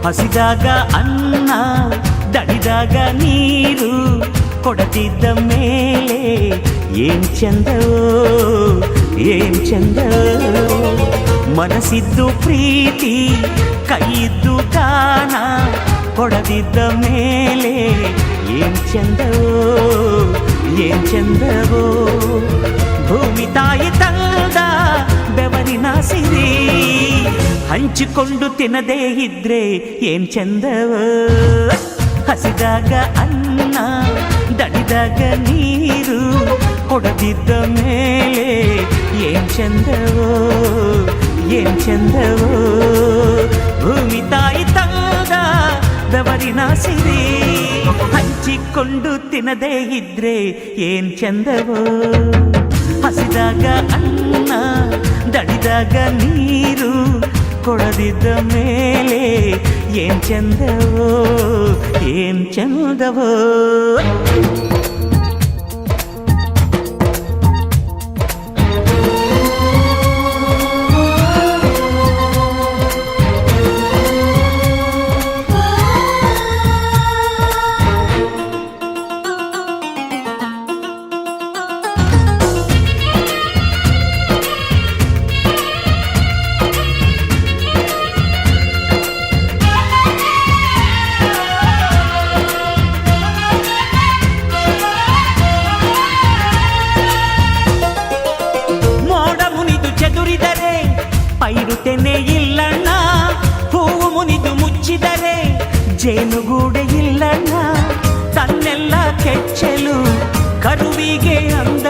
ಹಸಿದಾಗ ಅನ್ನ ದಣಿದಾಗ ನೀರು ಕೊಡದಿದ್ದ ಮೇಲೆ ಏನ್ ಚಂದವೋ ಏನ್ ಚಂದವೋ. ಮನಸ್ಸಿದ್ದು ಪ್ರೀತಿ ಕೈಯಿದ್ದು ದಾನ ಕೊಡದಿದ್ದ ಮೇಲೆ ಏನ್ ಚಂದವೋ ಏನ್ ಚಂದವೋ. ಭೂಮಿ ತಾಯಿ ತಂದ ಬೆವರಿನ ಸಿರಿ ಹಂಚಿಕೊಂಡು ತಿನ್ನದೇ ಇದ್ರೆ ಏನ್ ಚಂದವೋ. ಹಸಿದಾಗ ಅನ್ನ ದಣಿದಾಗ ನೀರು ಕೊಡದಿದ್ದ ಮೇಲೆ ಏನ್ ಚಂದವೋ ಏನ್ ಚಂದವೋ. ಭೂಮಿ ತಾಯಿ ತಂದ ಬೆವರಿನ ಸಿರಿ ಹಂಚಿಕೊಂಡು ತಿನ್ನದೇ ಇದ್ರೆ ಏನ್ ಚಂದವೋ. ಹಸಿದಾಗ ಅನ್ನ ದಣಿದಾಗ ನೀರು ಕೊಡದಿದ್ದ ಮೇಲೆ ಏನ್ ಚಂದವೋ ಏನ್ ಚಂದವೋ. ಪೈರುತೆನೆ ಇಲ್ಲಣ್ಣ, ಹೂವು ಮುನಿದು ಮುಚ್ಚಿದರೆ ಜೇನುಗೂಡೆ ಇಲ್ಲಣ್ಣ. ತನ್ನೆಲ್ಲ ಕೆಚ್ಚಲು ಕರುವಿಗೆ ಅಂದ